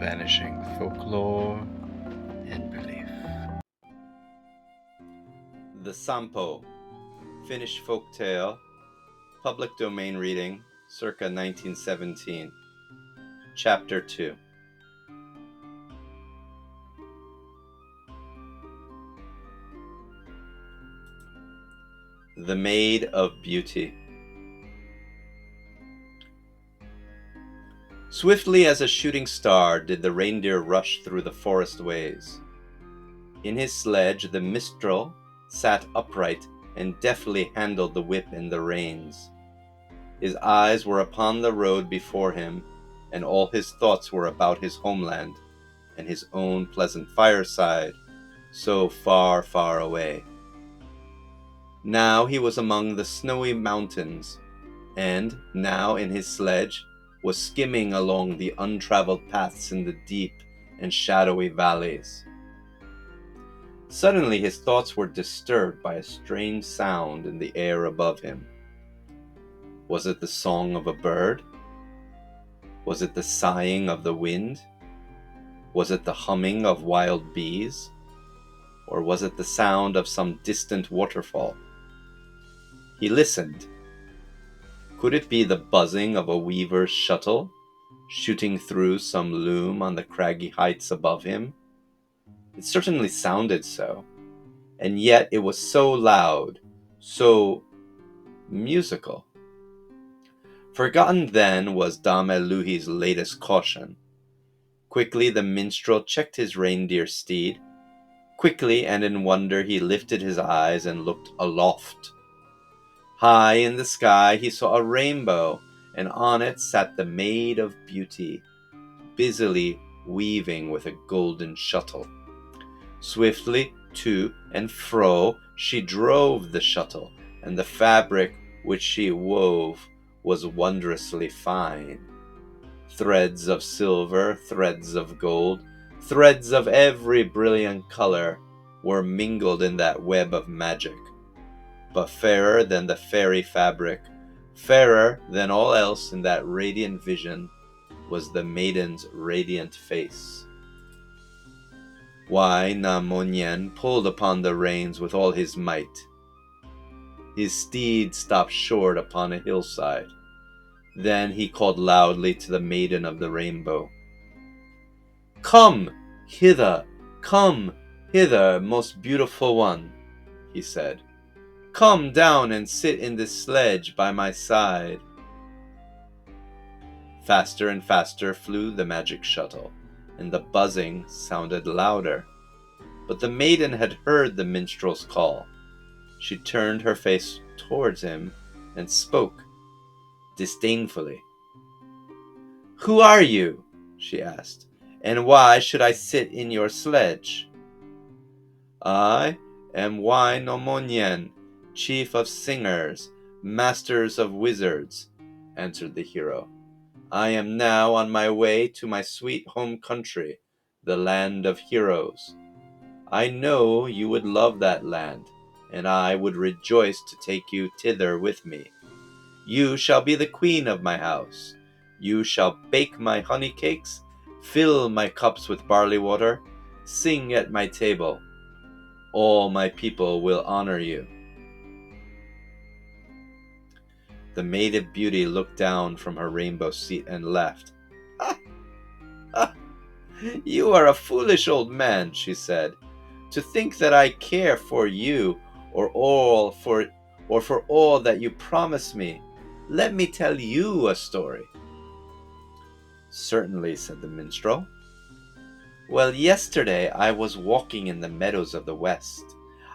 vanishing folklore and belief. The Sampo, Finnish folktale, public domain reading, circa 1917. Chapter 2. The Maid of Beauty. Swiftly as a shooting star did the reindeer rush through the forest ways. In his sledge the minstrel sat upright and deftly handled the whip and the reins. His eyes were upon the road before him, and all his thoughts were about his homeland and his own pleasant fireside, so far, far away. Now he was among the snowy mountains, and now in his sledge was skimming along the untraveled paths in the deep and shadowy valleys. Suddenly his thoughts were disturbed by a strange sound in the air above him. Was it the song of a bird? Was it the sighing of the wind? Was it the humming of wild bees? Or was it the sound of some distant waterfall? He listened. Could it be the buzzing of a weaver's shuttle, shooting through some loom on the craggy heights above him? It certainly sounded so, and yet it was so loud, so musical. Forgotten then was Dame Luhi's latest caution. Quickly the minstrel checked his reindeer steed. Quickly and in wonder he lifted his eyes and looked aloft. High in the sky he saw a rainbow, and on it sat the Maid of Beauty, busily weaving with a golden shuttle. Swiftly to and fro she drove the shuttle, and the fabric which she wove was wondrously fine. Threads of silver, threads of gold, threads of every brilliant color were mingled in that web of magic. But fairer than the fairy fabric, fairer than all else in that radiant vision, was the maiden's radiant face. Why, Na Monyen pulled upon the reins with all his might. His steed stopped short upon a hillside. Then he called loudly to the Maiden of the Rainbow. "Come hither, most beautiful one," he said. "Come down and sit in this sledge by my side." Faster and faster flew the magic shuttle, and the buzzing sounded louder. But the maiden had heard the minstrel's call. She turned her face towards him and spoke disdainfully. "Who are you?" she asked, "and why should I sit in your sledge?" "I am Wainomonyen, chief of singers, masters of wizards," answered the hero. "I am now on my way to my sweet home country, the land of heroes. I know you would love that land, and I would rejoice to take you thither with me. You shall be the queen of my house. You shall bake my honey cakes, fill my cups with barley water, sing at my table. All my people will honor you." The Maid of Beauty looked down from her rainbow seat and laughed. "You are a foolish old man," she said, "to think that I care for you or for all that you promise me. Let me tell you a story." "Certainly," said the minstrel. "Well, yesterday I was walking in the meadows of the west.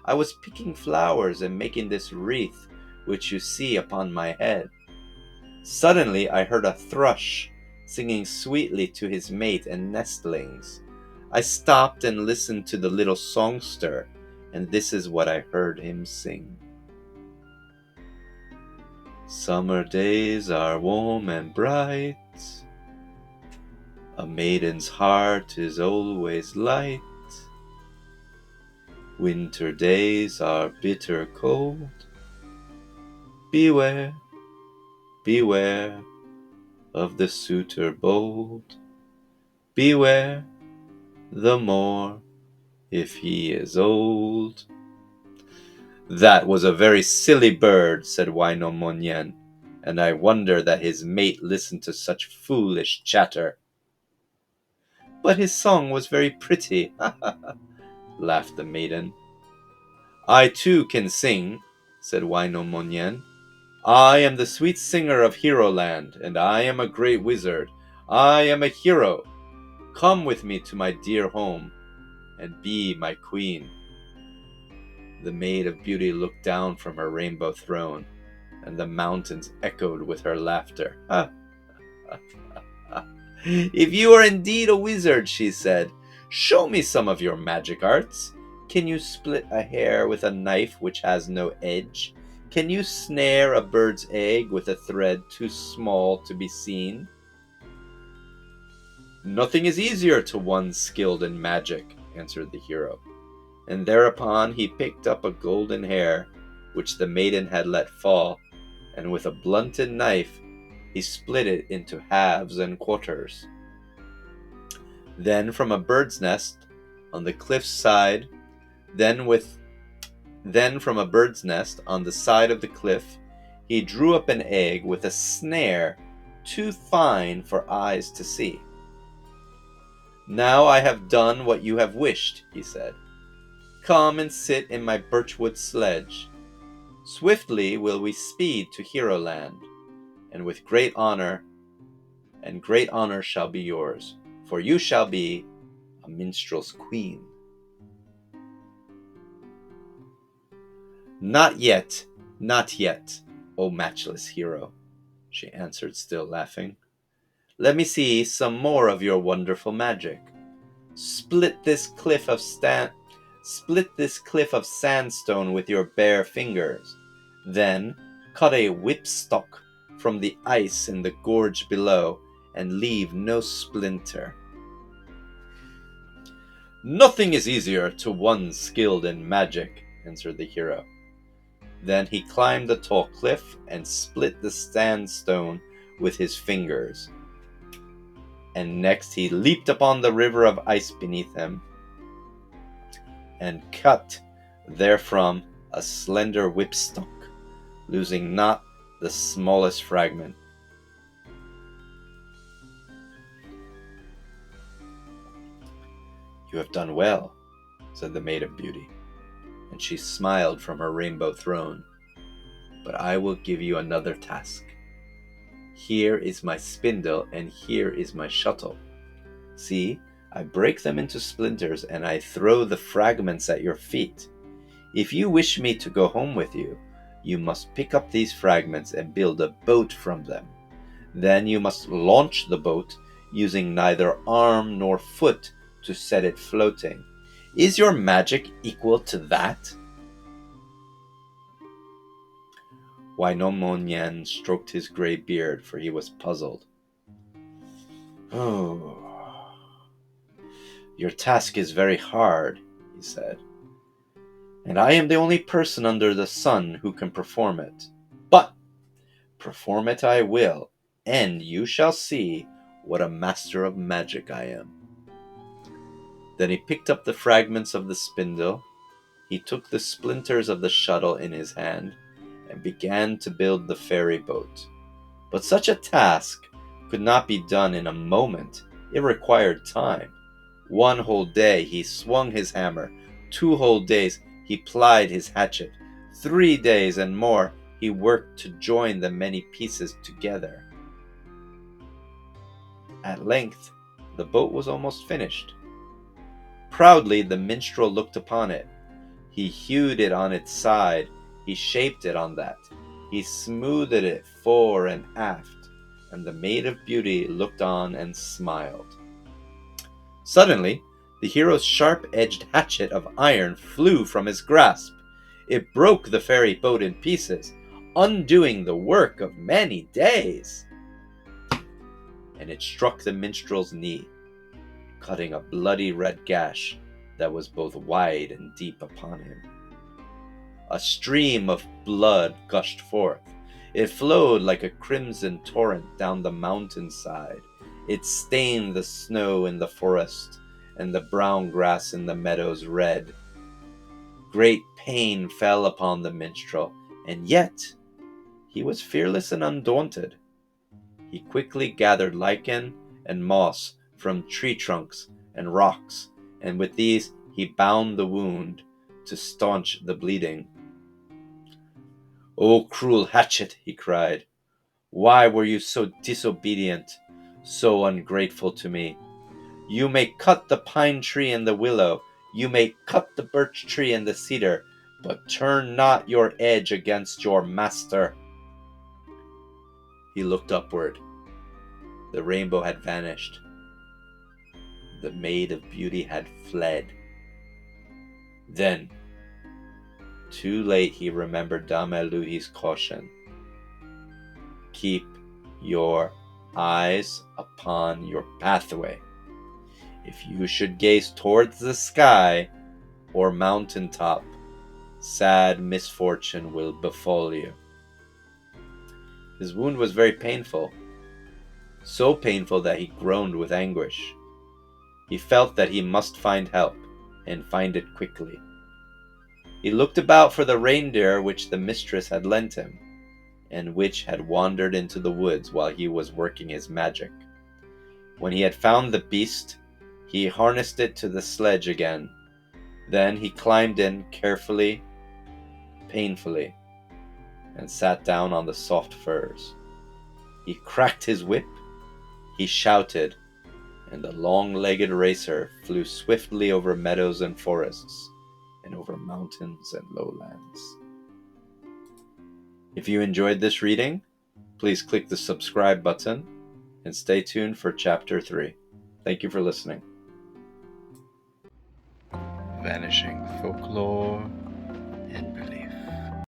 I was picking flowers and making this wreath which you see upon my head. Suddenly I heard a thrush singing sweetly to his mate and nestlings. I stopped and listened to the little songster, and this is what I heard him sing. Summer days are warm and bright. A maiden's heart is always light. Winter days are bitter cold. Beware, beware of the suitor bold. Beware the more if he is old. That was a very silly bird, said Wainomonyen, and I wonder that his mate listened to such foolish chatter. But his song was very pretty, laughed the maiden. I too can sing, said Wainomonyen. I am the sweet singer of Hero Land, and I am a great wizard. I am a hero. Come with me to my dear home, and be my queen. The Maid of Beauty looked down from her rainbow throne, and the mountains echoed with her laughter. If you are indeed a wizard, she said, show me some of your magic arts. Can you split a hair with a knife which has no edge? Can you snare a bird's egg with a thread too small to be seen? Nothing is easier to one skilled in magic, answered the hero. And thereupon he picked up a golden hair, which the maiden had let fall, and with a blunted knife he split it into halves and quarters. Then from a bird's nest on the cliff's side, then from a bird's nest on the side of the cliff, he drew up an egg with a snare too fine for eyes to see. Now I have done what you have wished, he said. Come and sit in my birchwood sledge. Swiftly will we speed to Hero Land, and with great honor shall be yours, for you shall be a minstrel's queen. Not yet, O matchless hero, she answered, still laughing. Let me see some more of your wonderful magic. Split this cliff of sandstone with your bare fingers. Then cut a whipstock from the ice in the gorge below, and leave no splinter. Nothing is easier to one skilled in magic, answered the hero. Then he climbed the tall cliff and split the sandstone with his fingers. And next he leaped upon the river of ice beneath him, and cut therefrom a slender whipstock, losing not the smallest fragment. You have done well, said the Maid of Beauty, and she smiled from her rainbow throne. But I will give you another task. Here is my spindle, and here is my shuttle. See, I break them into splinters, and I throw the fragments at your feet. If you wish me to go home with you, you must pick up these fragments and build a boat from them. Then you must launch the boat, using neither arm nor foot to set it floating. Is your magic equal to that? Wainomonyen stroked his grey beard, for he was puzzled. Oh, your task is very hard, he said, and I am the only person under the sun who can perform it. But perform it I will, and you shall see what a master of magic I am. Then he picked up the fragments of the spindle, he took the splinters of the shuttle in his hand, and began to build the ferry boat. But such a task could not be done in a moment. It required time. 1 whole day he swung his hammer, 2 whole days he plied his hatchet, 3 days and more he worked to join the many pieces together. At length the boat was almost finished. Proudly the minstrel looked upon it. He hewed it on its side, he shaped it on that, he smoothed it fore and aft, and the Maid of Beauty looked on and smiled. Suddenly, the hero's sharp-edged hatchet of iron flew from his grasp. It broke the ferry boat in pieces, undoing the work of many days. And it struck the minstrel's knee, cutting a bloody red gash that was both wide and deep upon him. A stream of blood gushed forth. It flowed like a crimson torrent down the mountainside. It stained the snow in the forest and the brown grass in the meadows red. Great pain fell upon the minstrel, and yet he was fearless and undaunted. He quickly gathered lichen and moss from tree trunks and rocks, and with these he bound the wound to staunch the bleeding. "O cruel hatchet," he cried, "why were you so disobedient, so ungrateful to me? You may cut the pine tree and the willow, you may cut the birch tree and the cedar, but turn not your edge against your master." He looked upward. The rainbow had vanished. The Maid of Beauty had fled. Then, too late, he remembered Dame Eluhi's caution. Keep your eyes upon your pathway. If you should gaze towards the sky or mountaintop, sad misfortune will befall you. His wound was very painful, so painful that he groaned with anguish. He felt that he must find help, and find it quickly. He looked about for the reindeer which the mistress had lent him, and which had wandered into the woods while he was working his magic. When he had found the beast, he harnessed it to the sledge again. Then he climbed in carefully, painfully, and sat down on the soft furs. He cracked his whip, he shouted, and the long-legged racer flew swiftly over meadows and forests, and over mountains and lowlands. If you enjoyed this reading, please click the subscribe button and stay tuned for Chapter 3. Thank you for listening. Vanishing folklore